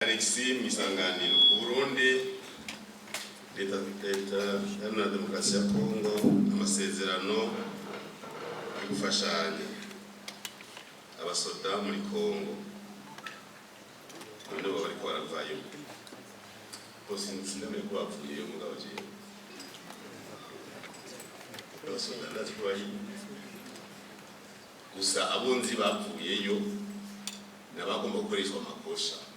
Alexis Mwisanganiro Burundi leta ya demokarasi ya Kongo amasezerano yo gufashanya abasoda muri Kongo none bari ko baravayo bose nsinamye ko bapfuye umugabo je abasoda ndazi ko bari gusa abunzi bapfuyeyo nabagomba gukoreshwa amakosha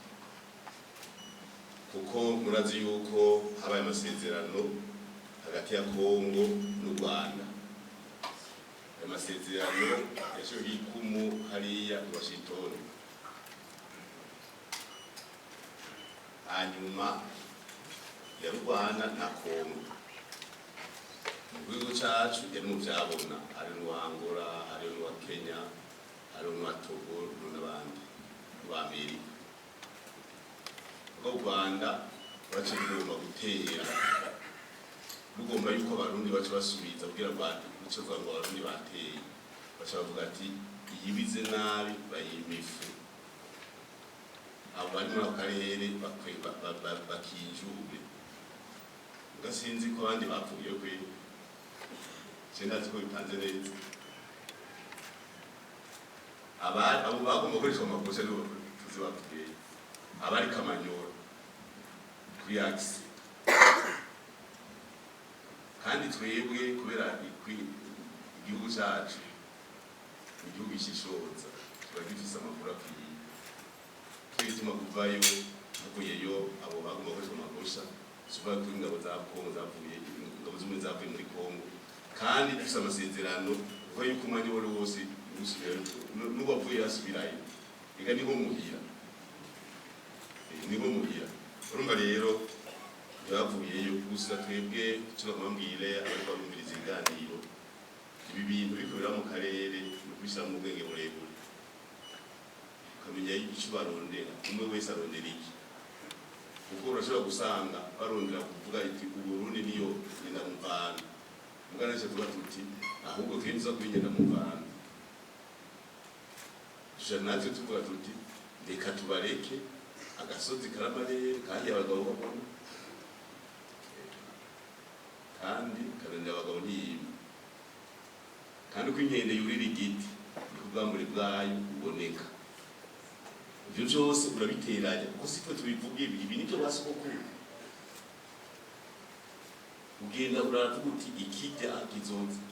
kuko murazi yuko habaye amasezerano hagati ya Kongo n'u Rwanda. Amasezerano yashoboye ikumu hariya i Washington. Hanyuma ya Rwanda na Kongo mu gihugu cyacu yari mu byabona hari n'Angola hari n'u Kenya hari n'u Togo n'abandi b'Amerika. U Rwanda baje rugomba gutera rugomba yuko abarundi baje basubiza kugira Rwanda icyo ngo abarundi bateye baje bavuga ati yibize nabi bayimifu abari mu karere bakijube ngasinzi ko abandi bapfuye kwe senda ziko bipanze neza abo bagomba gukoresha amakosa no tuzibapfuye abari Kamanyoro kuyakisi kandi twebwe kubera igihugu cyacu igihugu gishishoza turagifise amakuru akwiye twituma kuvayo mukuyeyo abo bagomba gukoresha amakosha suba kuri ingabo za Kongo zavuye ingabo z'umwe zavuye muri Kongo kandi dufise amasezerano kuva yuko umwanya wose n'ubavuye asubirayo ega niho muhira urumva rero byavuyeyo gusa twebwe cyo bamwambire ariko barumviriza iganiro ibi bintu bikorera mu karere no kwishyira mu bwenge burebure kamenya icyo barondera umwe wese arondera iki kuko urashobora gusanga barondera kuvuga iti Burundi niyo ngenda muvana mugana cyo tuba tuti ahubwo twinza kwigenda muvana natwe tuvuga tuti reka tubareke agasozi karamarere kandi abagabo babona kandi karende abagabo ntiyima kandi uko inkende yurira igiti ubwambure bwayo uboneka ibyo byose urabiteranya kuko sitwe tubivuga ibi nibyo basokokuru ugenda uravuga uti ikijya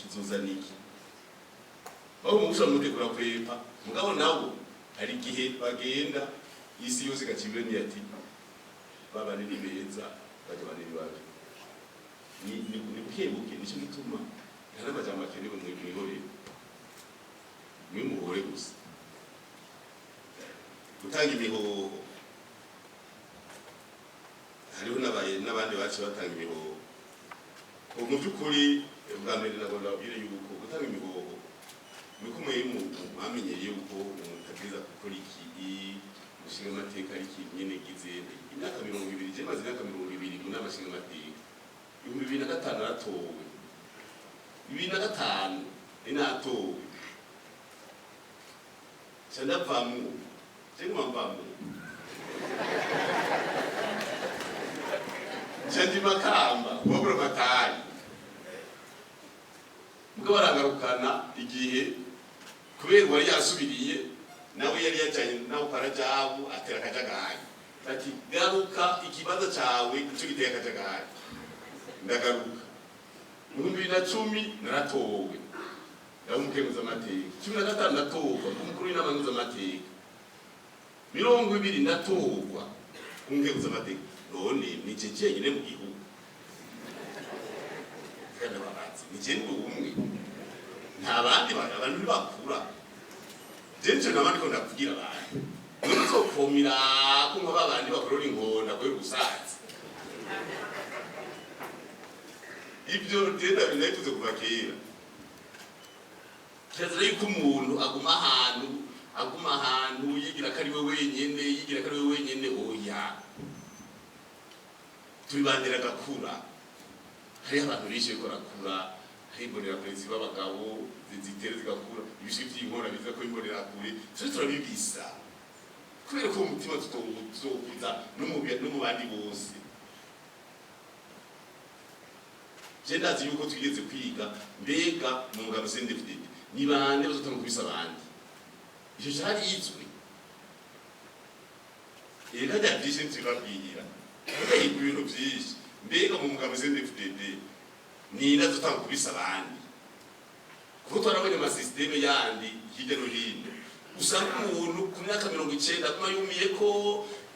kizozana iki aho umusha mutegura kwepa mugabo nabo hari igihe bagenda isi yose gacibwe ni ati baba ni beza baje baniri baje ni bukebuke nico gituma ntarabajama kenewe mwihore mwimuhore gusa gutanga imihoho hariho n'abandi bacu batanga imihoho mu byukuri bwa mbere nagomba kubwira yuko gutanga imihoho nuko mwamenyeye yuko umuntu ategeza gukora iki mushinga amateka ari nyene gize imyaka 20 je maze imyaka 20 mu namashinga amateka 2005 aratowe 2005 inatowe cyanda pamu cyangwa pamu cyandi makamba bobro batari muko barangarukana igihe kubera wari yasubiriye nawe yari yajanye nawe parajabu atera kajagari ati garuka ikibazo cawe cyo giteka kajagari ndagaruka mu 2010 naratowe ndamukemuza amateka 15 ndatowe umukuru w'inamanguza amateka 20 ndatowe umkemuza amateka none ni cece nyine mu gihugu kandi babazi ni cece umwe nta bandi abantu bakura jenje nabandi ko ndakugira abantu nuzofomira ko babandi bakorora inkonda ko rusaza ibyo tenda binayituze kubakira cyazira yuko umuntu aguma ahantu yigira kari we wenyene oya tubandira gakura hari abantu bishe ko rakura imbonera polisi b'abagabo zitere zigakura ibishiki by'inkora biza ko imbonera kure cyo turabibisa kubera ko umutima tuzokuza no mu bandi bose. Je ndazi yuko twigeze kwiga mbega mu mugabo CNDD-FDD ni bande bazotanga kubisa abandi, icyo cyari izwi ega byinshi ntibabwira ibintu byinshi. Mbega mu mugabo CNDD-FDD ni nazotanga kubisa abandi, kuko twarabonye amasysiteme yandi hirya no hino usanga umuntu ku myaka 90 akuma yumiye ko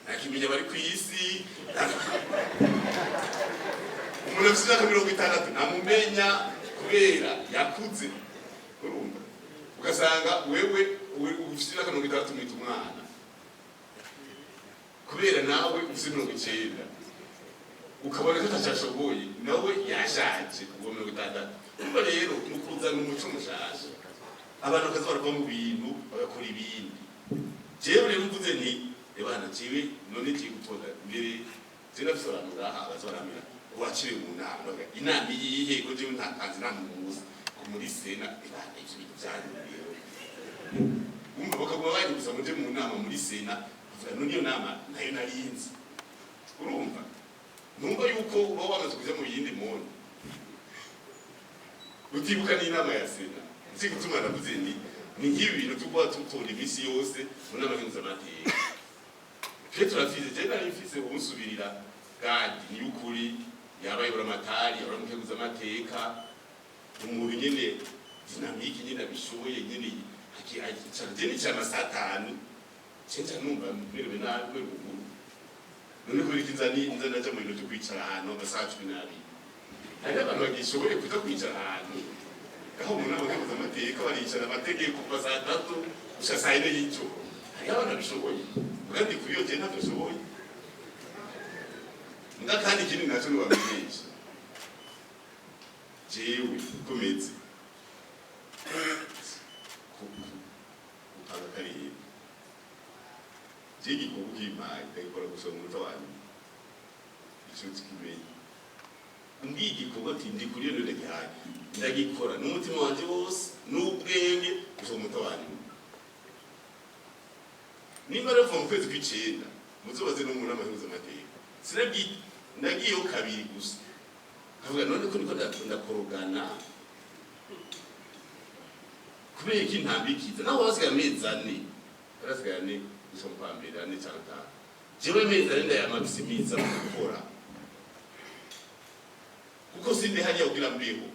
nakimenya bari ku isi, umuntu afite imyaka 60 namumenya kubera yakuze. Urumva ugasanga wewe ufite imyaka 60 mwita umwana kubera nawe ufite 90 ukabona ko atashashoboye nawe yashaje kuva 60. Urumva rero mukuzana umuco mushasha abantu bakaza barava mu bintu bagakora ibindi. Jewe rero mvuze nti ebana ciwe none giye gutonda mbere zina bisobanura abazoramira wacire mu nama inama yihe ko je ntakanzi namuzi ko muri sena ibana icyo bintu cyane rero umva bakaguma baje gusa muje mu nama muri sena kuvuga none iyo nama nayo narinzi. Urumva numva yuko uba wamaze kuja mu yindi muntu utibuka n'inama ya sena nzi gutuma navuze ni nk'ibi bintu tuba tutora imisi yose mu nama y'amateka. Je turafize je nari mfise umusubirira kandi ni ukuri yabayobora amatari yabara mukeguza amateka umuntu nyene dinamike nyene abishoboye nyene cyane cyane satani cyenza numva mperewe nawe ruguru none ko ikinzani nza naje mu bintu byo kwicara ahantu gasacu nabi hari abantu bagishoboye kuza kwicara ahantu aho umuntu abakeguza amateka baricara amategeko kuva saa 3 gushika saa 4 y'ijoro. Hari abantu bishoboye kandi kuri yo je ntabishoboye nga kandi ikindi nacyo nubamenyesha jewe ukomeze kupanga kariye jegi kukimaye ndakora gusoma mutawani icyo kimenye ndigi kuba tindi kuri yo ndagihaye ndagikora n'umutima wanje wose n'ubwenge gusoma mutawani. Nimba rero mu kwezi kw'icenda muzobaze no mu nama y'amateka sinabwi nagiyeho kabiri gusa kavuga none ko niko ndakorogana kubera iki ntambikiza naho wasigaye amezi 4 arasigaye ane gusoma kwa mbere 4 cyangwa 5 jewe amezi 4 ndayamabisimiza gukora kuko sindi hajya kugira mbeho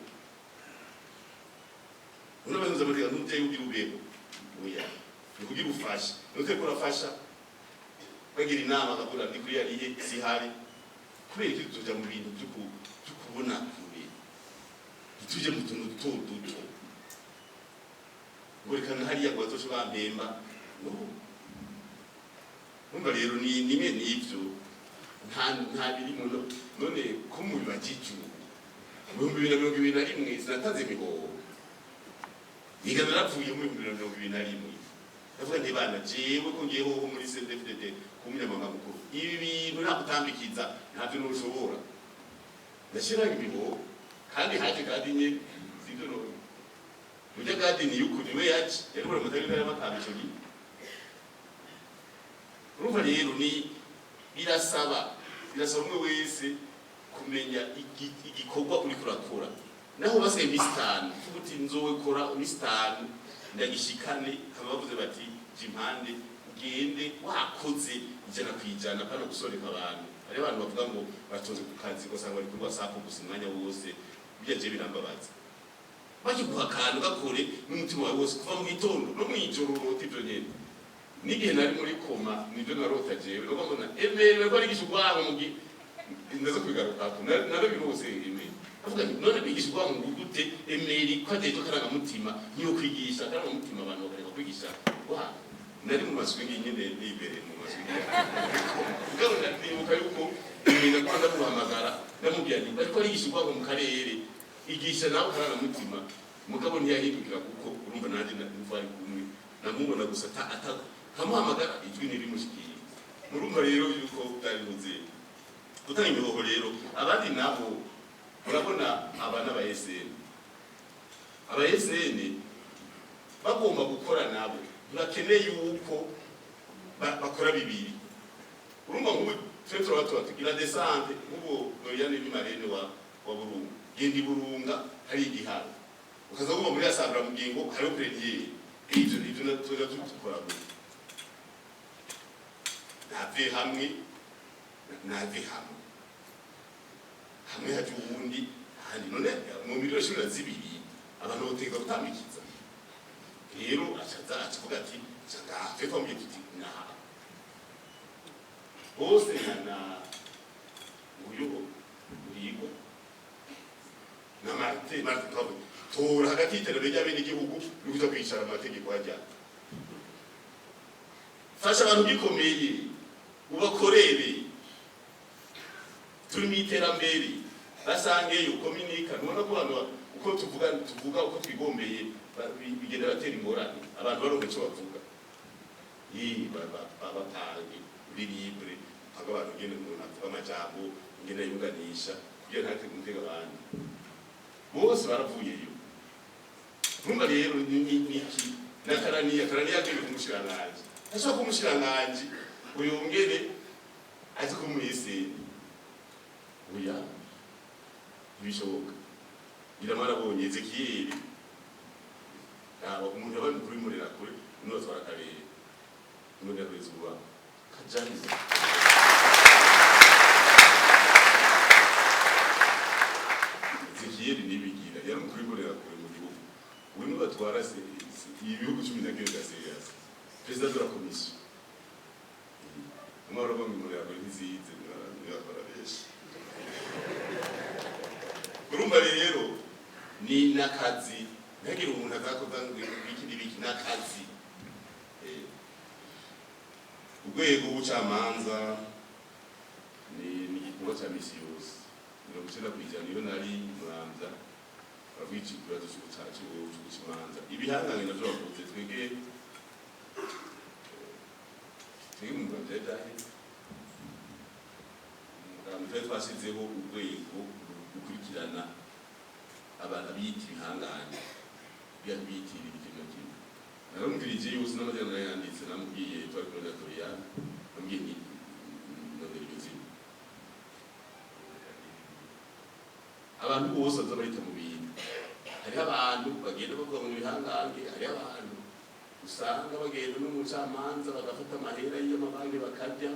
unaba nzamateka n'umuteye ugira ubeho oya kugira ufasha nuko kurafasha bagira inama akabura ndi kuri yariye sihari kubera iki tuja mu bintu byo kubona kure tuje mu tuntu duto ngorekana hariya kwa tosho bambemba no numva rero ni nimwe n'ivyo nta biri mu none ko mu bibajiju mu 2021 sinatanze imihoho igana rapfuye mu 2021 ndavuga nti bana jewe ko ngiye ho muri CNDD-FDD kumunyamanga mukuru ibi bintu nakutambikiza ntavyo nushobora ndashira ibibo kandi haje kandi nye sivyo no ujya kandi ni yuko niwe yaje yarubura mutari y'amakambisho gi. Urumva rero ni birasaba umwe wese kumenya igikorwa uri kurakora naho basigaye imistani tubuti nzowe kora imistani ndagishikane abavuze bati jimpande ugende wakoze ijana kwijana kana gusoreka abantu. Ari abantu bavuga ngo batonze ku kazi ko sanga bari kuri WhatsApp gusa umwanya wose byaje birambabaza baje guhakana gakore n'umutima wawe wose kuva mu gitondo no mwijoro roti byo nyene n'igihe nari muri koma nibyo narota jewe no mbona emewe ko ari gishugwaho mu ndaza kwigaruka naro birose emewe avuga none bigishwa mu gute emeri kwadeto karanga mutima niyo kwigisha karanga mutima abantu bakareka kwigisha wa nari mu maswingi nyine nibere mu maswingi ngaro ndibuka yuko ibintu kwanda kuhamagara namubwiye nti ariko ari gishwa mu karere igisha nawe karanga mutima mugabo ntiyahindukira kuko urumva nanje ndumva kumwe namubona gusa kamuhamagara ijwi nirimushikiye. Murumva rero yuko byari buze gutanga imihoho rero abandi nabo urabona abana ba SN bagomba gukora nabo bakeneye yuko bakora bibiri urumva nk'ubu twe turaba tugira desante nk'ubu Doriane ni marene wa Burunga gendi Burunga hari igihano ukaza kuba muri asambra mu gingo hari premier ibyo natwe tukora nave hamwe hamwe haje ubundi handi none mu miliyoni shira zibiri abantu boteka gutamikiza rero acavuga ati cyanga fe twamye tuti na bose na uyu urigo na Martin Kabu tora hagati y'iterambere ry'abene igihugu n'ukuza kwicara amategeko ajya fasha abantu gikomeye ubakorere turi mu iterambere basangeyo kominika nubona ko abantu uko tuvuga uko twigombeye bigenda batera ingorane abantu baronke icyo bavuga babatange uri libre paka abantu ngene umuntu avuga amajambo ngene yunganisha kugira ntake gutega abandi bose baravuyeyo numva rero niki nakaraniya kiri kumushiranganje ashaka kumushiranganje uyongere azi kumwese uya bishoboka iramara bonye Ezekiel umuntu yabaye kuri murera kure n'uwo twara karere n'undi yakwezwa kajaniza Ezekiel nibigira yari kuri murera kure mu gihugu ubu n'uwo twara ibihugu 19 serious president de la commission umara bo murera kure ntizize n'abakora benshi urumva rero ni nakazi ntagira umuntu azakoza biki nakazi urwego ubucamanza ni igikorwa cya misi yose 90% niyo nari muramza bavuga ikibazo cy'ubucamanza ibihangane navyo bavuze twege mu Rwanda dahe mugambe twasizeho urwego gukurikirana abantu bita ibihangane byabitira ibintu kimwe naramubwirije yose n'amazina yanditse namubwiye twari muri Doriane namubwiye ni none bizi abantu bose bazabarita mu bintu hari abantu bagenda bavuga mu bihangane hari abantu usanga bagenda no mu camanza bagafata amahera y'amabanki bakajya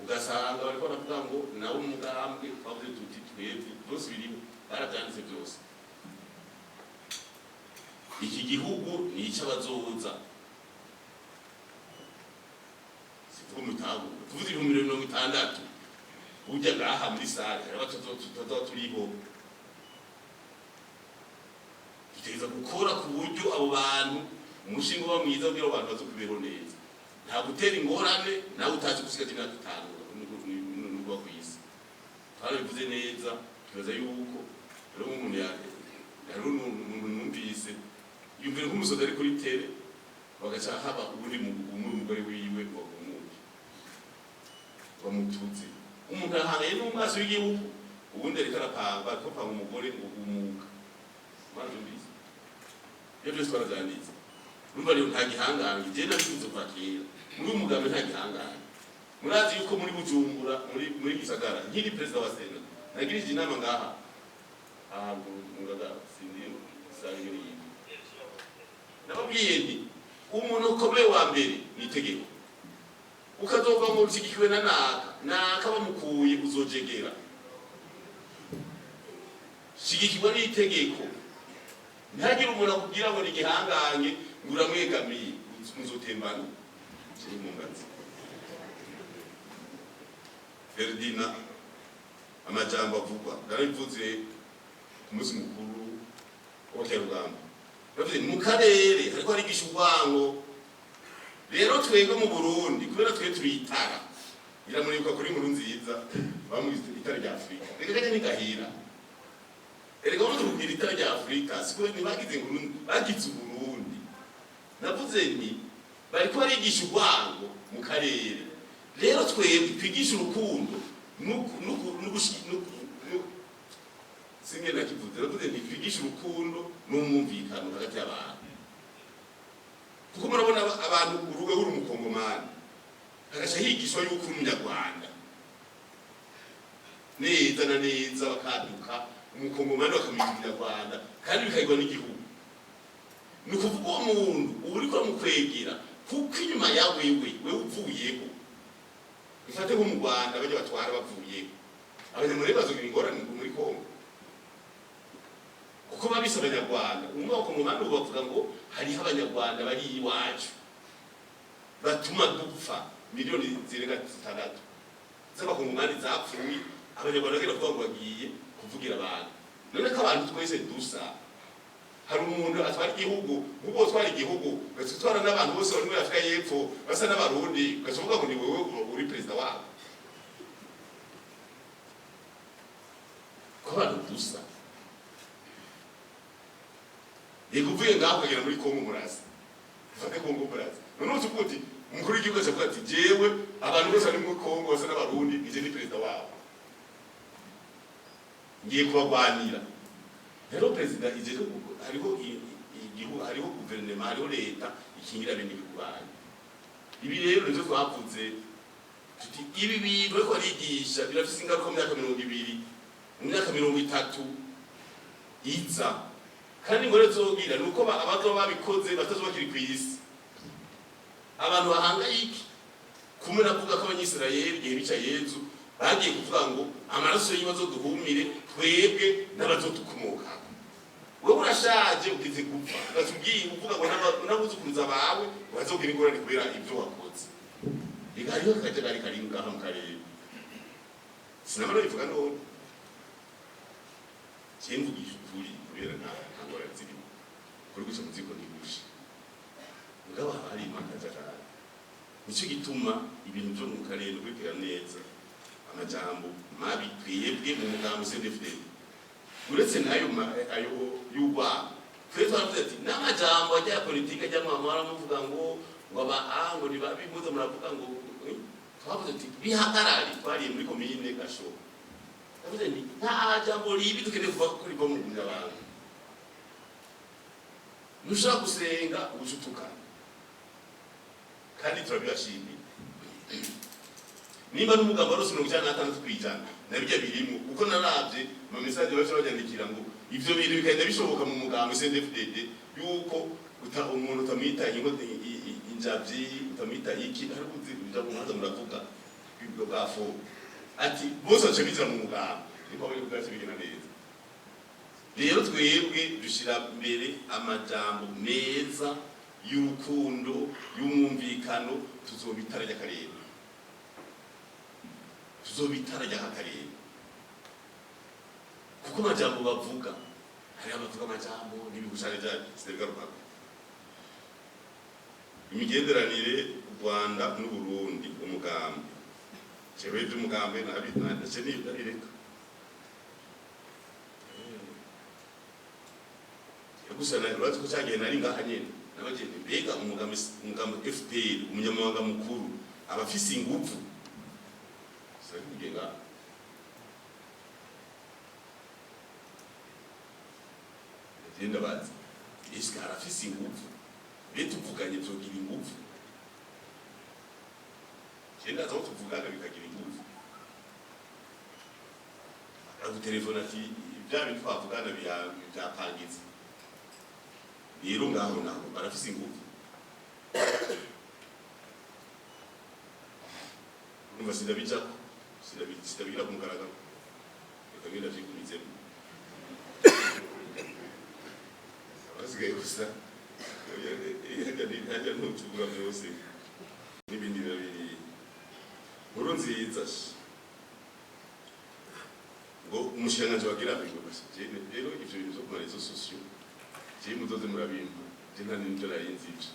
ugasanga bariko baravuga ngo nawe umugambwe bavuze tuti twebwe byose birimo barabyanditse byose iki gihugu ni icy'abazoza siko mutago tuvuze 60 ujya ngaha muri sare hari abatoto turiho biteza gukora ku buryo abo bantu umushinga wa mwiza kugira abantu bazokubeho neza nta gutera ingorane nawe utazi gusiga dina dutanu n'ubwo kwisi twarabivuze neza tubaza yuko rero umuntu yari umuntu numvise yumvira nk'umusozi ari kuri tere bagaca haba uri mu umugore wiwe bamutuze umuntu ahangaye n'umwaso w'igihugu ubundi ariko arapanga kopanga umugore ngo umuga mazumvise iyo byose twarazanditse urumva rero nta gihangange je nabikunze kwakira muri umugambi nta gihangange murazi yuko muri Bujumbura muri Gisagara nkiri president wa Sena nagirije inama ngaha ahantu ngaga sindi sangiri nababwiye nti umuntu ukomeye wa mbere ni itegeko ukazova mu rushigikiwe na naka bamukuye uzojegera shigikiwe n'itegeko ntagire umuntu akubwira ngo ni gihangange nguramwegamiye muzotembana kiri mu ngazi Ferdina amajambo avugwa narabivuze ku munsi mukuru w'Abaterugamba bavuze mu karere ariko ari gishugwango rero twebwe mu Burundi kubera twe tuyitara iramuribuka kuri nkuru nziza bamwise itara rya Afrika reka ni gahira erega umuntu ubwira itara rya Afrika siko ni bagize nkuru bagize Burundi navuze nti bariko barigisha urwango mu karere rero twebwe twigisha urukundo singe nakivuze navuze nti twigisha urukundo n'umwumvikano hagati y'abantu kuko murabona abantu uruwe uri umukongomani agaca higishwa yuko umunyarwanda neza na neza bakaduka umukongomani bakamenya umunyarwanda kandi bikagirwa n'igihugu. Ni ukuvuga uwo muntu uba uriko mukwegera kuko inyuma yawe wewe uvuyeho ifate nko mu Rwanda bajya batwara bavuyeho abanyamurenge bazogira ingorane muri Kongo kuko babise abanyarwanda umwe wakongomani bavuga ngo hariho abanyarwanda bari iwacu batuma dupfa miliyoni zirenga 6 z'abakongomani zapfuye abanyarwanda bagenda kuvuga ngo bagiye kuvugira abantu. None ko abantu twese dusa hari umuntu atwara igihugu ubwo atwara igihugu gatutwara n'abantu bose bari muri Afrika y'Epfo basa n'abarundi gasovuga ngo ni wewe uri president wabo ko abantu dusa ikuvuye ngaho kagera muri Kongo murasi fate Kongo murasi none utukuti umukuru w'igihugu avuga ati jewe abantu bose bari muri Kongo basa n'abarundi ije ni president wabo ngiye kubagwanira. Rero president ije hariho igihugu hariho guverinoma hariho leta ikingira bindi bikubanye. Ibi rero nizo twavuze tuti ibi bintu ariko arigisha birafise ingaruka mu myaka 20 mu myaka 30 iza kandi ngo rezogira nuko abazo babikoze batazobakiri kwisi abantu bahangayiki kumwe navuga ko abanyisirayeli gihe bica Yezu bagiye kuvuga ngo amaraso y'ibazo duhumire twebwe n'abazotukomoka. Wewe urashaje ugize gupfa batubwiye uvuga ngo nabuzukuruza bawe bazogira ingorane kubera ibyo wakoze igariho kajagari kari ngaha mu karere sinamara bivuga none cyemvugisha ukuri kubera ntangora zirimo kuri guca muziko ntigusha ngaba hari makajagari nicyo gituma ibintu byo mu karere kwitera neza amajambo mabi twebwe mu mugambo CNDD-FDD uretse nayo ayo y'ugwa twe twavuze ati n'amajambo ajya politika ajya mwamara muvuga ngo ngo ni babi muze muravuga ngo twavuze ati bihagarari twari muri komine Gasho twavuze ni nta jambo ribi tukende kuvuga ko riva mu abantu nushaka gusenga ubushutuka kandi turabibashimiye nimba n'umugambo rose 96 kwijana nabijya birimo uko naravye mu message baje bajandikira ngo ivyo bintu bikagenda bishoboka mu mugambo CNDD-FDD yuko umuntu utamwita injavyi utamwita iki ariko uza muhaza muravuga ibyo bwafo ati bose bace bizira mu mugambo niko bari kugaza bigena neza. Rero twebwe dushira mbere amajambo meza y'urukundo y'umwumvikano tuzobitara y'akarere akarere kuko amajambo bavuga hari abavuga amajambo n'ibigushane bya Segaruka imigenderanire u Rwanda n'u Burundi umugambi jewe by'umugambi ndetse n'ibireka gusana rwazi ko cyagiye nari ngaha nyene nabagende mbega umugambi FPR umunyamabanga mukuru abafise ingufu Ngenga Genda bazi iska arafise ingufu betu tuvuganye byogira ingufu genda zo tuvugana bikagira ingufu akagu telefone ati bya bintu twavugana byapangiza rero ngaho naho barafise ingufu numva sindabijako sitabigira kumukaraga ikagenda vyikurizemo abasigaye gusa hajya ntutubura byose n'ibindi babiri nkuru nziza ngo umushikiranganji wagira bigo basi rero ivyo bintu zo ku marezo sosiyo je muzoze murabimpa je nta n'ivyo narinzi ivyo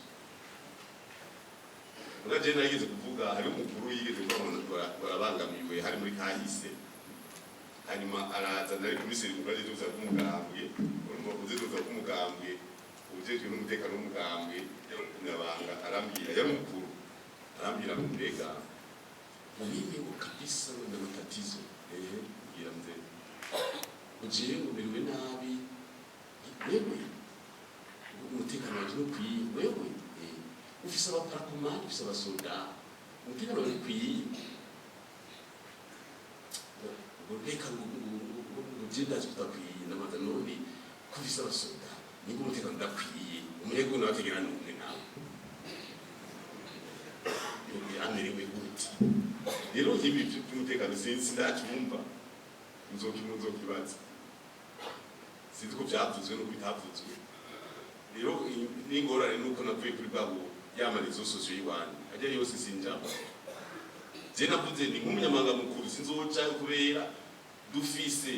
Unaje nageze kuvuga hari umukuru yigeze barabangamiwe hari muri kahise hanyuma araza nari komiseri mukuru tuza kumugambwe urumva kuziduza kumugambwe ujeje n'umutekano w'umugambwe y'abanga arambira yari umukuru arambira mu mbega mimi ngo kabisa na matatizo ngira mze ugiye ngo biriwe nabi wewe umutekano waje no kwiye wewe ufise abaparakomani ufise abasoda umutekano wari kwiye reka ugenda tutakwiye n'amaza none ko ufise abasoda niko umutekano udakwiye umurego nawe ategera n'umwe nawe amerewe gute rero ibi by'umutekano sinzi ndacyumva nzokibaza sinzi ko byavuzwe no bitavuzwe rero n'ingorane nuko navuye kuri babo yamarizo sosiyo y'Iwanyu ajya yose sinjaba je navuze ni nk'umunyamanga mukuru sinzoca kubera dufise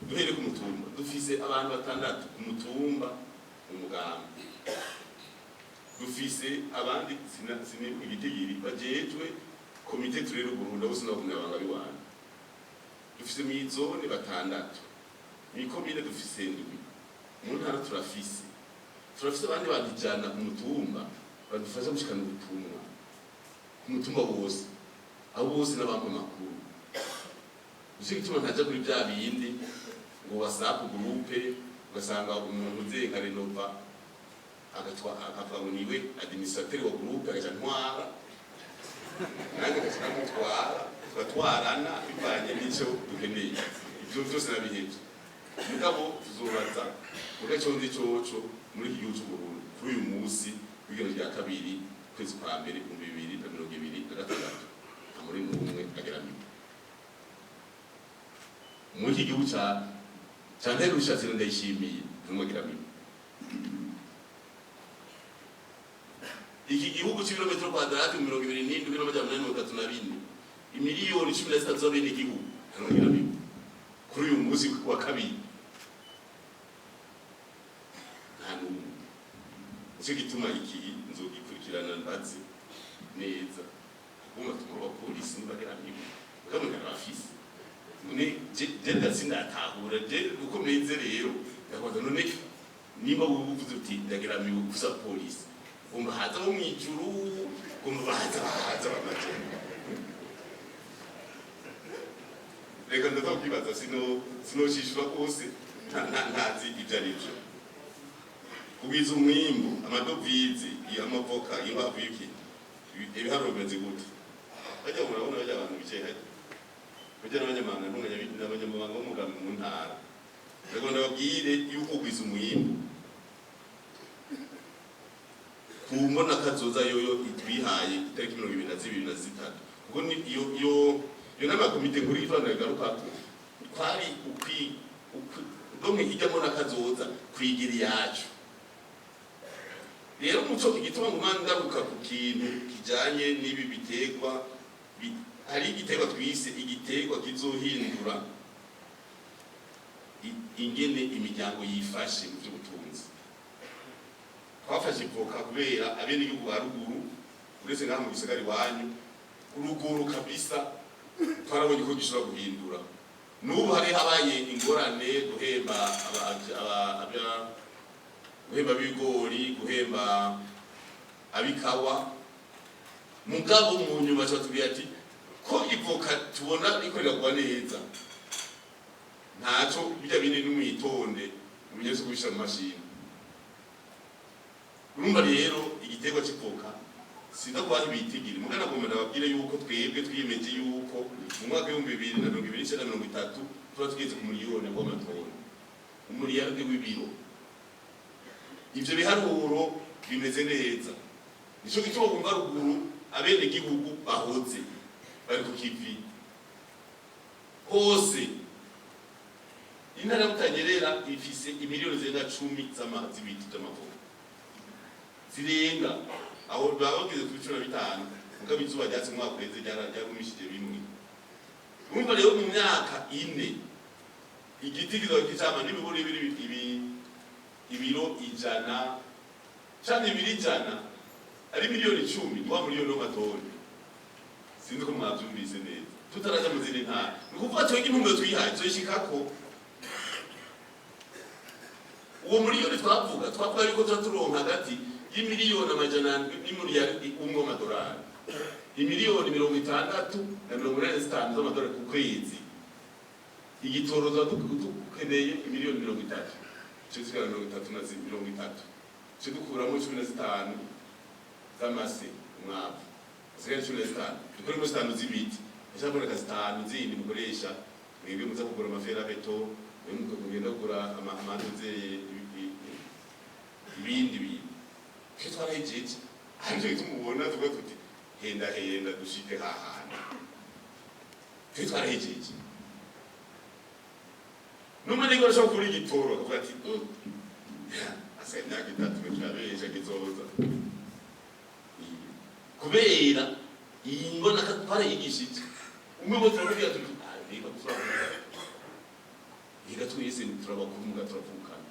duhere ku mutumba dufise abantu batandatu ku mutumba umugambi dufise abandi sine igitigiri bajejwe komite turero Burundi bose n'abanyamanga b'Iwanyu dufise mizone batandatu mikomine dufise ndwi mu ntara turafise abandi bantu ijana ku mutumba badufasha gushikana ubutumwa ku mutumba wose abo bose n'abantu makuru ushaka ituma ntaja kuri bya bindi ngo WhatsApp groupe ugasanga umuntu uzenga renova akavuga ngo niwe administrateur wa groupe agaca ntwara nange agaca mutwara tugatwarana bivanye n'icyo dukeneye ibyo byose nabihebye mugabo tuzobaza mugacondi coco muri iki gihugu cy'Uburundi kuri uyu munsi w'igeno rya kabiri kwezi kwa mbere 2026 amuri n'umwe ageramiwe muri iki gihugu ca ntero bishatse ndayishimiye n'umugiramiwe iki gihugu cy'ibirometero kwadrati 27,834 imiliyoni 13 z'abene igihugu n'umugiramiwe kuri uyu munsi wa kabiri nicyo gituma iki nzogikurikirana mbaze neza kuma tuma abapolisi nibageramiwe ukamenya abafise none je ndatsindatahura je uko meze rero ndakoza none niba uvuze uti ndageramiwe gusa polisi umba haza bo mwijuru umba haza bamaje reka ndazokwibaza sinoshishura kose ntazi ibyo aribyo kubiza umwimbu amadovize y'amavoka y'imbavu y'iki ibiharuro bimeze gute bajya murabona bajya abantu bicaye hajya bajya n'abanyamahanga n'abanyamahanga b'umugambi mu ntara rego ndababwire yuko kubiza umwimbu ku mbona kazoza yoyo itwihaye itariki 2023 kuko iyo n'amakomite nkuru y'Ivanwa igaruka twari domwe ijyamo n'akazoza kwigira yacu rero muco igituma ngo ngaruka ku kintu kijanye n'ibi biterwa hari igiterwa twise igiterwa kizohindura ingene imiryango yifashe mu by'ubutunzi twafashe ivoka kubera abene igihugu ba ruguru uretse ngaha mu gisagara Iwanyu uruguru kabisa twarabonye ko gishobora guhindura n'ubu hari habaye ingorane guhemba guhemba bigori guhemba abikawa mugabo mu nyuma cyatubwiye ati ko ivoka tubona ikorera kuba neza ntaco bijya bine n'umwitonde umenyese kubishira mu mashini urumva rero igiterwa cy'ivoka sinda kuba bitigire mugana gomba nababwire yuko twebwe twiyemeje yuko mu mwaka wa 2023 tuba tugeze ku miliyoni w'amatoni umuriyarde w'ibiro ivyo biharuro bimeze neza nico gituma kumva ruguru abene gihugu bahoze bari ku kivi hose intara y'Utanyerera ifise imiliyoni zirenga 10 z'ibiti by'amavuko zirenga aho babageze kuri 15 mugabo izuba ryatse mwaka ureze ryarumishije bimwe urumva rero mu myaka 4 igiti kizokizama n'ibiburi ibiro 100 cyane 200 ari miliyoni 10 twa miliyoni y'amatoni sinzi ko mwabyumvise neza tutaraza mu zindi ntara nukuvuga twege intumbero twihaye zoshikako uwo miliyoni twavuga yuko turonka hagati y'imiliyoni amajana n'imiliyardi umwe w'amadolari imiliyoni 60 na 85 z'amadolari ku kwezi igitoro dukeneye imiliyoni 30 cyo zikara 30 na 30 cyo dukuramo 15 z'amase umwavu zigera 15 dukore muri 5 z'ibiti eshaka muri 5 zindi mukoresha mwebwe muza kugura amafera beto mugenda kugura amaduze ibindi bintu twarahejeje ariko tumubona tuvuga tuti henda dushike hahana twarahejeje numene ngo ashaka kuri gitoro tuvuga ati asa imyaka 3 cyabesha kizoza kubera iyi ngona katwara yigishije umwe bo turabwira tuti reka gusaba reka twese turabakumuga turavukana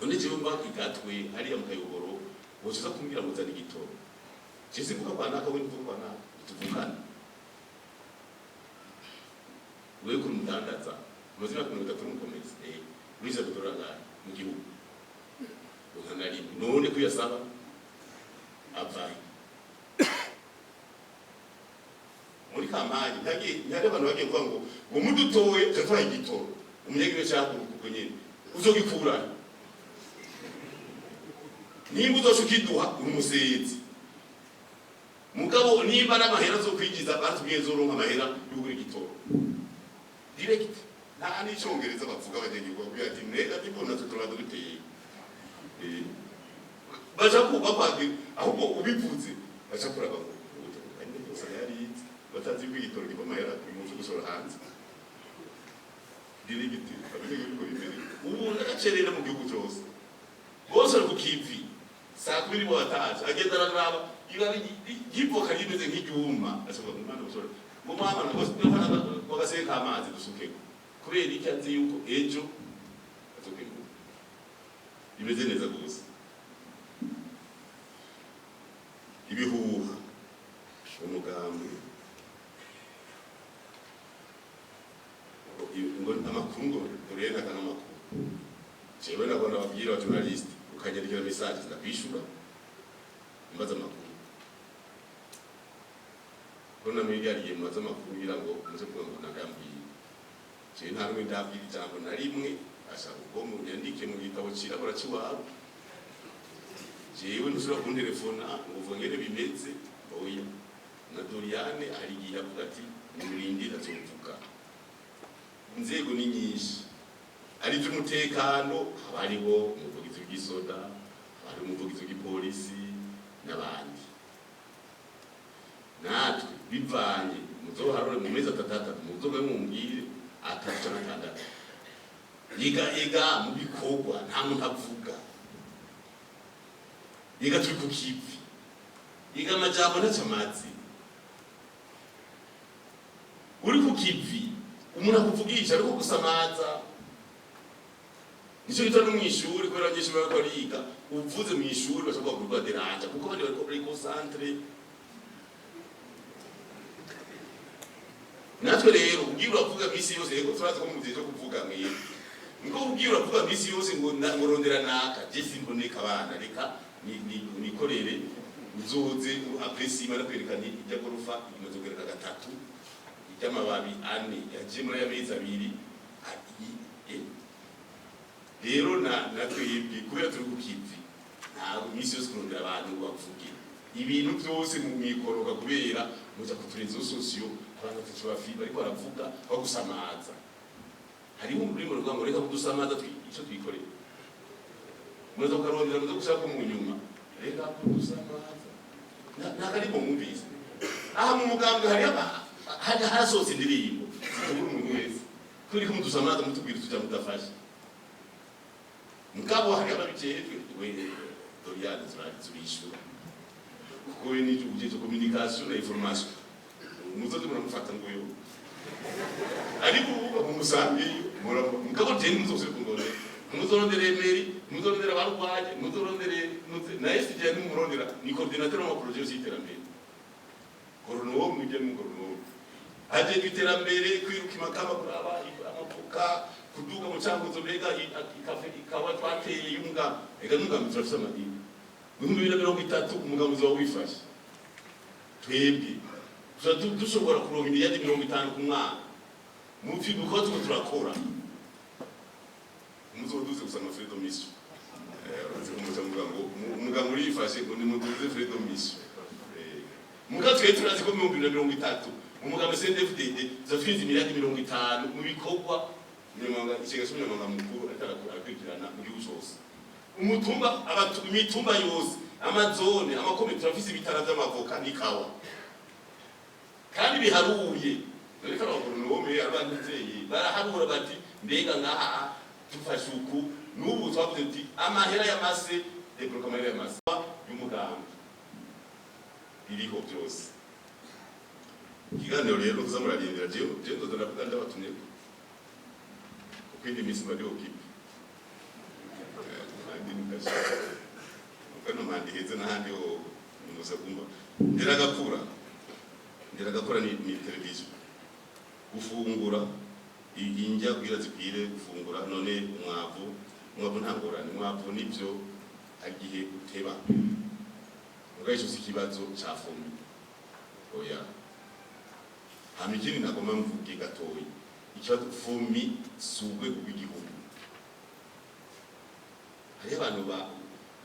none jewe mbakikatwe hariya mu Kayogoro woza kumbwira ngo zani gitoro cyese kuko kwa naka we ntuko na tuvukana wewe kuri mudandaza muzina ku 3 mukomeza wiza kutoranga mu gihugu ukanari none kuyasaba avayi muri kampanye nyari abantu bagiye kuvuga ngo umudutoye tatwa igitoro umunyagire cyako kuko nyene uzogikura nimba uzoshukiduha umusetsi mugabo nimba n'amahera zo kwigiza batubwiye zoronka amahera y'ugura igitoro direct nta n'icyongereza bavuga abanyagirwa kugira ati nega tibona tuturado guteye baja kuba kwagi ahubwo ubivuze baja kuraba ngo kandi gusa yari batazi kwigitoro kiba mahera imuzo gusora hanze direct abanyagirwa ko bimeze ubu ndagacerera mu gihugu cyose bose ku kivi saa 2 bo bataje agenda araraba iba yivoka rimeze nk'icyuma ashobora kumana gusora mu mama ngo bagaseka amazi dusuke kubera iki azi yuko ejo atuke imeze neza gusa ibihuha umugambi ngo amakuru ngo durena kana makuru jewe nabona babwira journalist ukanyandikira message ndabishura mbaza makuru kona mwigariye mbaza makuru ngira ngo muze kuvuga ngo ndambwiye je nta rumwe ndabwira ijambo na rimwe ashaka ko mu nyandike mu gitabo cirabura ciwabo jewe nusura ku telefona nguvongere bimeze oya na Doriane ari giye avuga ati murindi ndazovuga inzego ni nyinshi ari by'umutekano abariho umuvugizi w'igisoda abari umuvugizi w'igipolisi n'abandi natwe bivanye muzoharore mu mezi 3 muzoga mumbwire atacana kandata yiga mu bikorwa nta muntu avuga yiga turi ku kivi yiga amajambo n'amazi uri ku kivi umuntu akuvugisha ariko gusamaza nicyo gitano mu ishuri kubera abanyeshuri bariko bariga uvuze mu ishuri bashobora kurwa deranja kuko bari bari concentre natwe rero ubwira uravuga misi yose reko turaza ko mu gihe cyo kuvuga mwiye ngo ubwira uravuga misi yose ngo ngorondera naka je simboneka abana reka nikorere uzoze apresi imana kwerekana ijya gorofa imaze kwereka gatatu ijyamababi ane yaje muri amezi 2 rero natwebwe kubera turi ku kivi ntabwo misi yose kurondera abantu ngo bavuge ibintu byose mu mikoroka kubera muza kuturenza sosiyo abantu batatu bafi bari baravuga aho gusamaza hari umurimo rwa ngo reka kudusamaza icyo twikoreye muza karondera muza gushaka mu nyuma reka kudusamaza nakari mu mwumvise aha mu mugambwe hari hasose indirimbo zitubura umuntu wese turi kumudusamaza mutubwira tujya mudafashe mugabo hari ababicejwe we Doriane zurishura kuko we ni ujeje communication na information muzoze muramufata ngo yo ariko ubu musangiye mugabo je muzoze kungone muzorondere meri muzorondere abarwaje muzorondere na SDJ n'umurondera ni coordinateur wa projet y'iterambere korono mujye mu korono aje y'iterambere kwiruka makama kuraba amafuka kuduga mu cyanguzo mbega ikawa twateye y'umuga ega n'umugambi turafise amadini mu 2030 umugambi zo wifashe twebwe dushobora kuronka miliyari 50 ku mwaka mu fibuko turakora muzoduze gusanga freedom mission umugambo urifashe ngo ni muduze freedom mission muga twe turazi ko 2030 umugambo CNDD-FDD zafinze miliyari 50 mu bikorwa nyamanga ikigasumye mama mukuru atarakora kwigirana mu gihugu cyose umutumba imitumba yose amazone amakomite turafise ibitara by'amavoka n'ikawa kandi biharuye reka bakuru n'uwome abanditeye baraharura bati mbega ngaha tufashe uku n'ubu twavuze ati amahera y'amase debloka amahera y'amase y'umugambi iriho byose ikiganiro rero kuzamurarindira jewe ndozana kuganda batumye kwindi misi bari okipe kandi mandi heze n'ahandi ho muza kumva ndiragakura ni televiziyo gufungura injya kugira zikwire gufungura none umwavu ntangorane umwavu nibyo agihe uteba mugahisho sikibazo cafumi oya hamikini nagoma mvuge gatoyi ikibazo fumi sugwe kubigihugu hari abantu ba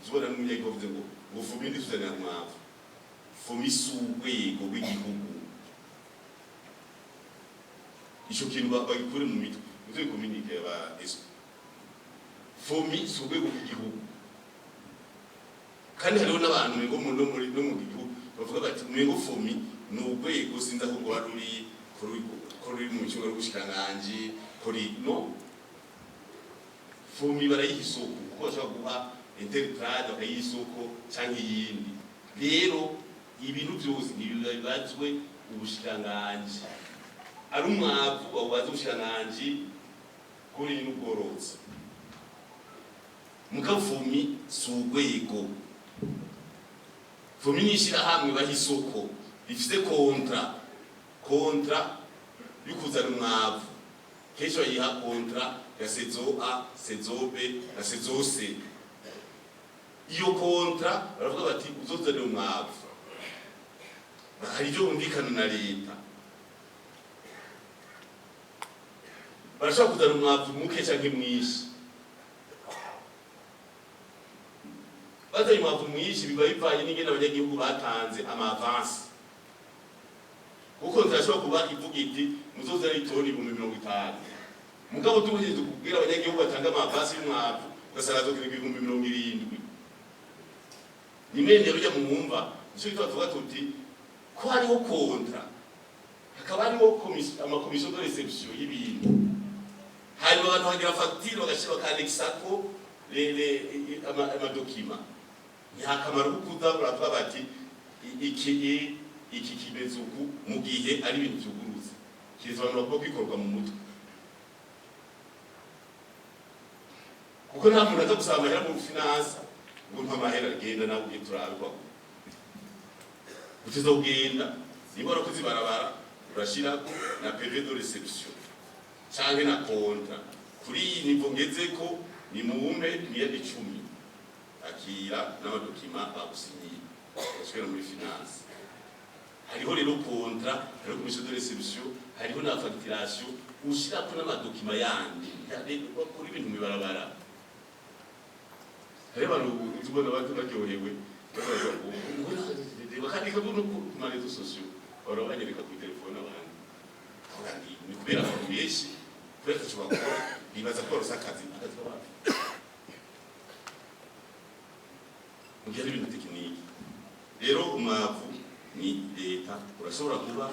zibona n'umunyagi bavuze ngo fumi ndizuzanira umwavu fumi sugwe kubigihugu ico kintu bagikure mu mitwe uze communique ba eso fomi sugwe ku gihugu kandi hariho n'abantu ngo mu gihugu bavuga bati mwengo fomi n'ugwego sinza ko ngo waruri kuri mu cyumba gushikanganje kuri no fomi barayisoko kuko bashaka guha interprete bakayisoko cyangwa yindi rero ibintu byose nibibazwe ubushikanganje ari umwavu wabubaza ubushikanganje kuri n'ubworozi mukavumi sugwego fomi nishira hamwe bahisoko ifite kontra y'ukuzana umwavu kesho yiha kontra ya sezo A sezo B na sezo C iyo kontra baravuga bati uzozana umwavu hari byo bumvikana na leta barashaka kuzana umwavu muke canke mwinshi bazanye umwavu mwinshi biba bivanye n'ingene abanyagihugu batanze amavansi kuko nzashobora kuba ivuga iti muzozana itoni 50 mugabo tubujije kubwira abanyagihugu batanga amavansi y'umwavu ugasanga zokira 70 nimene rujya mu mwumva icyo tuvuga tuti ko hariho kontra hakaba hariho amakomisiyo de reception y'ibintu hari abantu bagira facture bagashira bakandikisako amadokima nyakamaro kukuza baravuga bati iki kimezo ku mu gihe ari ibintu byuguruza kizobanura ko kwikorwa mu mutwe kuko nta muntu aza gusaba amahera mu finance ngo nta mahera agenda nawe ugiye turabwa utiza ugenda niba ari kuzibarabara urashira na PV de reception cyangwa na konta kuri iyi nivo ngezeko ni muumbe miliyari 10 akira n'amadokima bagusinyiye ashobora muri finance hariho rero kontra hariho commission de reception hariho na facturation ushira ko n'amadokima yandi kuri ibintu mibarabara hari abantu uzibona baryohewe bakandika no ku marezo sociaux barabanyereka ku telefone abantu kandi ni kubera ko benshi kubera cyo bakora bibaza ko rusakazi akazwa ngeri ibintu tekiniki rero umwavu ni leta urashobora kuba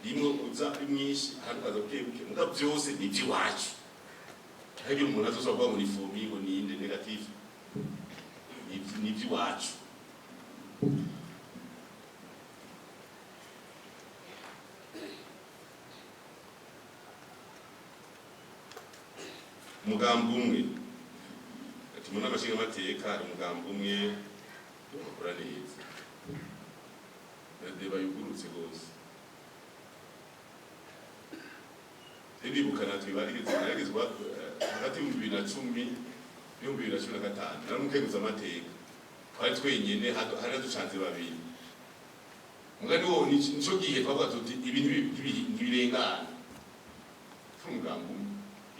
rimwe uza imwishi hakaza kukebuke muga byose ni byiwacu hari umuntu azoshobora kuba muri fomi ngo ni inde negative ni byiwacu umugambo umwe ati muri amashinga amateka ari umugambo umwe bakora neza ndeba yugurutse gose ndibukana twibarigezwa hagati mu 2010 2015 naramukeguza amateka twari twenyene hari ducanze babiri mugani wo nico gihe twavuga tuti ibintu ntibirengana umugambo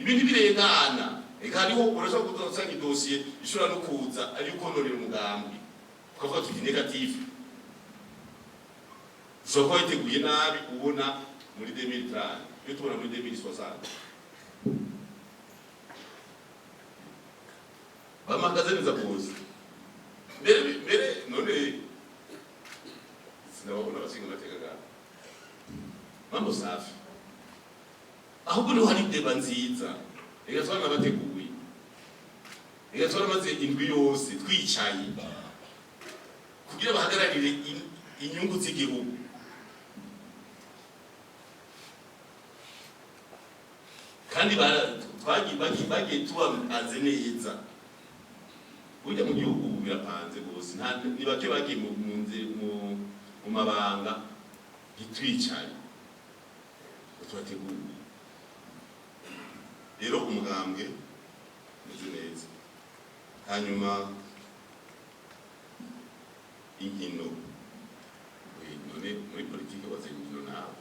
ibintu birengana eka hariho urashobora kuzosanga idosiye ishobora no kuza ari ukononera umugambi ukavuga tuti negative ushobora kuba witeguye nabi ubona muri 2030 iyo tubona muri 2060 bamagaze neza kuza mbere none sinababona abasinga amateka mambo safi ahubwo niho hari deba nziza reka twana bateguye reka twana maze indwi yose twicaye kugira bahagararire inyungu z'igihugu kandi bagiye tubapanze neza burya mu gihugu birapanze rwose ni bake bagiye mu mabanga ntitwicaye turateguye rero umugambwe umeze neza hanyuma inkino none muri politiki bazanye inkino nawe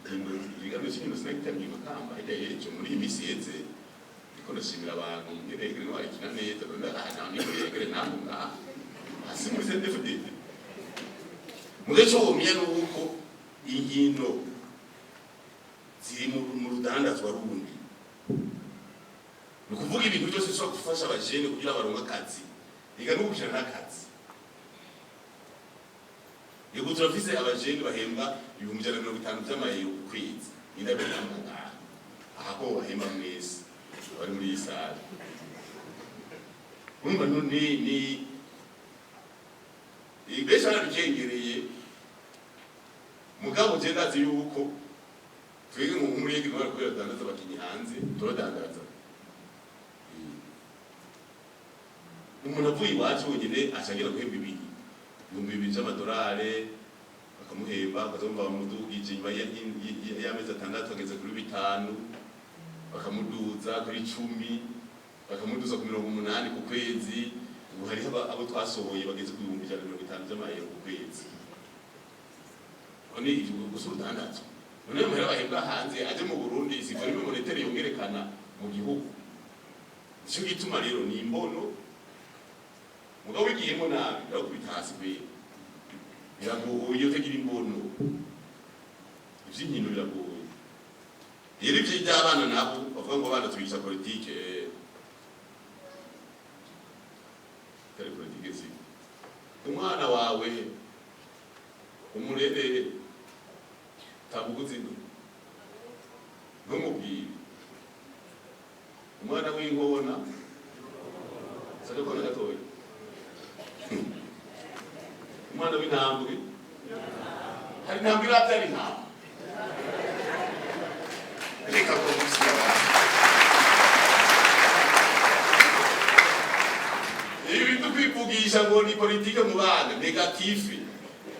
ibiganiro cy'imikino sinagitangiye makamba hirya muri iyi minsi yeze ariko ndashimira abantu ngeregere n'abarikina neza nta ngeregere ntabwo ngaha hasi muri CNDD-FDD mugeco womenya nuko inkino ziri mu rudandazwa rundi nukuvuga ibintu byose bishobora gufasha abajene kugira baronka akazi ega no gukina n'akazi yego turafise abajene bahembwa 150 by'amayero ku kwezi indabyo y'amagara aha ko bahemba mwese bari muri iyi sale umva ni ibesha nabikengereye mugabo je ndazi yuko twege muri yegi no bakora dandaza bakinyi hanze turadandaza umuntu avuye iwacu wenyine ashangira guhemba ibintu $2,000 by'amadolari bakamuhemba akazomba bamudugije nyuma y'amezi 6 ageze kuri 5 bakamuduza kuri 10 bakamuduza ku 80 ku kwezi ubu hari abo twasohoye bageze ku 150 by'amayero ku kwezi oni igihugu gusudandaza none muhera bahembwa hanze aje mu Burundi sifarime monetaire yongerekana mu gihugu cyo gituma rero ni imbono mugabo wigiyemo nabi bakubita hasi kwe biragoye iyo tegira imbono ivy'inkino biragoye rero ivyo by'abana nabo bavuga ngo abana twigisha politike kare politike si umwana wawe umurere tabuguzino n'umubwire umwana w'inkona sake kona gatoya umwana w'intambwe hari intambwe irabyara intambwe reka ko musiba ibi tukwivugisha ngo ni politike mu bana negative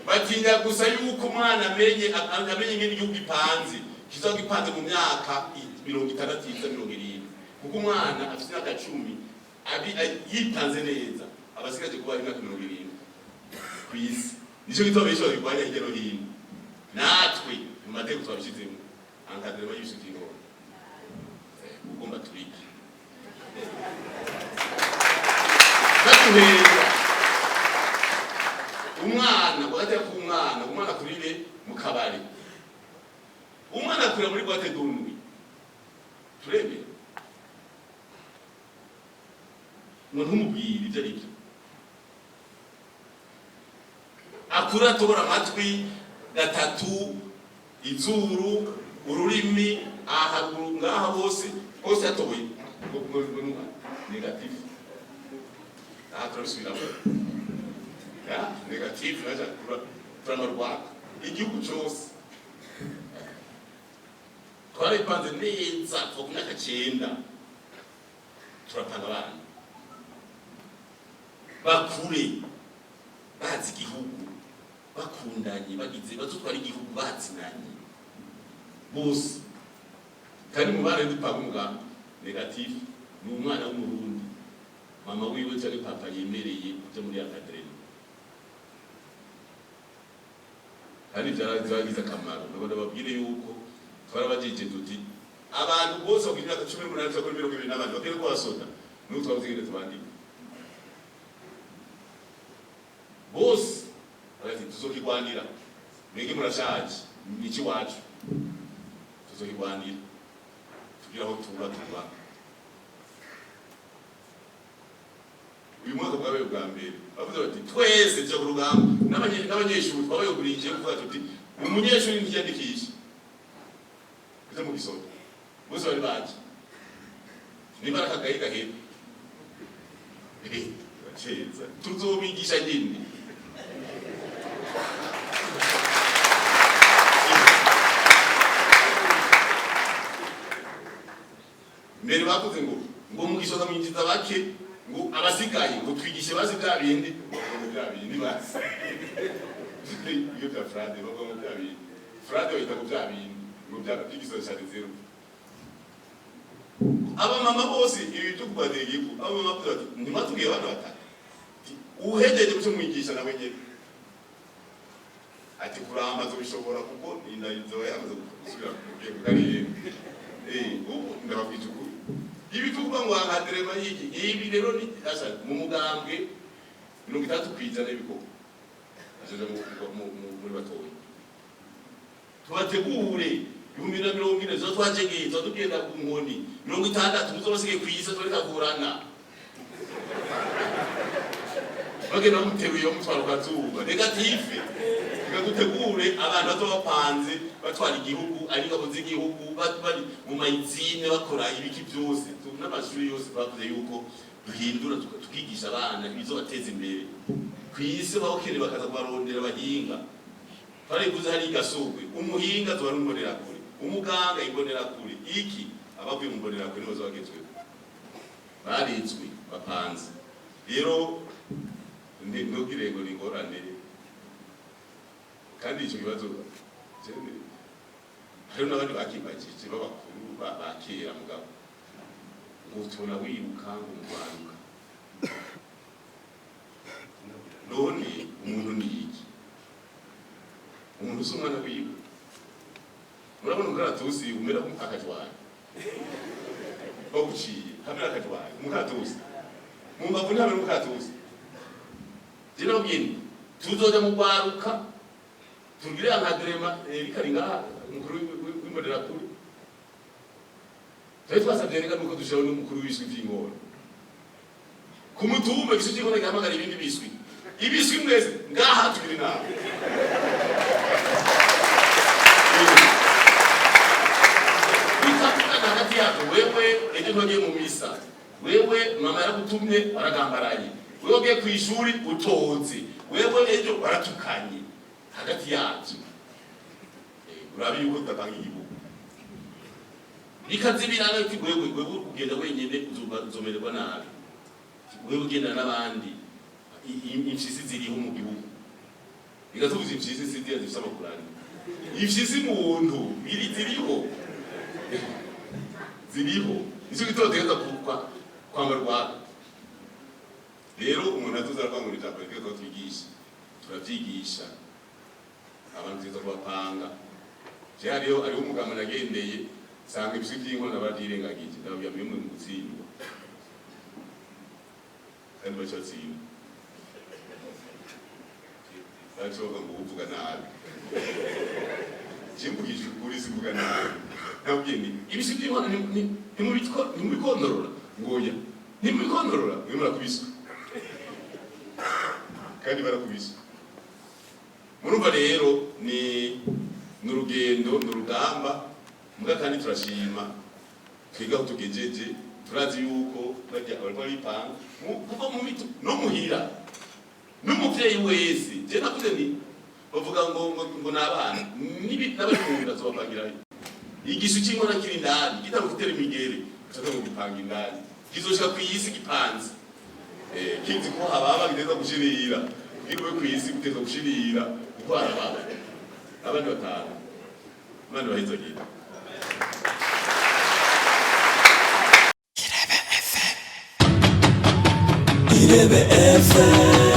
batinya gusa yuko umwana amenye ngene igihugu ipanze kizoga ipanze mu myaka 60-70 kuko umwana afite imyaka 10 yipanze neza abasigaje kuba imyaka 70 kwisi nico gituma benshi babirwanya hirya no hino natwe mu mateko twabishizemo ankadrema y'ibisukingo ugomba turiki batuheza umwana bagate ku umwana kurire mu kabari umwana kurira muri boîte d'nuit turebe umuntu umubwira ibyo ari byo akura tobora amatwi gatatu izuru ururimi ahaguru ngaha hose atoboye negative turabisubiramo negative naja turamarwaka igihugu cyose twaripanze neza kuva ku myaka 9 turapanga abana bakure bazi igihugu bakundanye bagize bazutwara igihugu batsinanye bose kandi mu bana dupanga umugambi negative ni umwana w'umurundi mama wiwe cyane papa yemereye kujya muri akademi kandi byaragize akamaro. Ndabona babwire yuko twarabajije tuti abantu bose kugira 18 kuri 20 n'abandi bakere ko basota n'uko twabuzigire tubandika bose bati tuzokigwanira mwege murashaje niki wacu tuzokigwanira tugira aho tuba uyu mwaka bwabaye bwa mbere bavuze bati twese tujya ku rugamba n'abanyeshuri twabayoguriye kuvuga tuti umunyeshuri ntiyandikisha kuza mu gisoto bose bari baje niba akagaye gahera baceza tuzobigisha nyine mbere bavuze ngo mu gisoto mwinjiza bake ngo abasigaye ngo twigishe bazi bya bindi bazi iyo bya frade baba mu bya bindi frade wita mu bya bindi ngo bya byigiso cyane zero aba mama bose ibi cyo kubadege ko aba mama bati ntimatubwiye bana batatu uhejeje cyo mwigisha nawe nyene ati kuramba zo bishobora kuko indayizo yamaze gusubira ku kariye ubu ndabafite uko ibi tuvuga ngo ahaderema yiki ibi rero ni asa mu mugambwe 30 kwijana ibiko aje muri batoye tubategure 2040 zo twacegeye zo tugenda ku nkoni 60 tuzobasigaye kwisa twereka kurana bagenda muteruye yo mutwaro kazuba negative tugategure abantu bazobapanze batwara igihugu ari ngabo z'igihugu bari mu mayizine bakora ibiki byose n'amashuri yose bavuze yuko duhindura tukigisha abana ibizo bateza imbere kwisi bakene bakaza kubarondera bahinga barikuze hari gasugwe umuhinga zo barumborera kure umuganga imbonera kure iki abavuye mu mbonera kure nizo bagezwe baritswe bapanze rero ndogire ngo ningorane kandi icyo kibazo hari n'abandi bakibagije babakuru bakera mugabo ngo tubona wiruka ngo mwaruka none umuntu ni iki umuntu usumana wiwe murabona umukaratusi umera nk'akajwari bawuciye hamwe n'akajwari umukaratusi mu mbavu ntabwo umukaratusi rero byini tuzoja mu kwaruka tugire amadrema bikari ngaha umukuru w'imodera kuri twasabye reka nuko dushaho n'umukuru w'iswi vy'ingoro kumutumba gisuje ko ngamagara ibindi biswi ibiswi mwese ngaha tugire nawe bitafuna hagati yako wewe ejo ntogiye mu misa wewe mama yaragutumye baragambaraye wewe ugiye ku ishuri utonze wewe ejo baratukanye hagati yacu urabi yuko tatanga igihugu nikazibirana ati wewe ugenda wenyene uzomererwa nabi wewe ugenda n'abandi imfisi ziriho mu gihugu bigatubuza imfisi ziriya zifite amakurani imfisi muntu biri ziriho nicyo gitoteza kwambarwa rero umuntu atuzarwa muri jambo ryo twigisha turavyigisha abantu ziza kubapanga je hariyo ari umugamba nagendeye sanga ibisi by'inkono n'abadirengagije ndabya mwe mu gutsindwa kandi bacatsinda bacoga ngo uvuga nabi jimbugije kuri sivuga nabi nabwini ibisi by'inkono ni mu bikondorora ngoya ni mu bikondorora mwemera kubiswa kandi barakubiswa murumva rero ni n'urugendo n'urugamba muga kandi turashima twiga tugejeje turazi yuko bajya bari panga kuko mu mitu no muhira n'umuvyeyi wese je nakuze ni bavuga ngo nabana nibi n'abakunda zobapangira igisu cy'inkona kiri ndani kitamufitera imigere cyangwa ngo gupanga indani kizoshika kwiyisi gipanze kinzi ko hababa giteza gushirira irwe kwisi guteza gushirira kuko arababa abandi batanu abandi baheza gita Irebe FM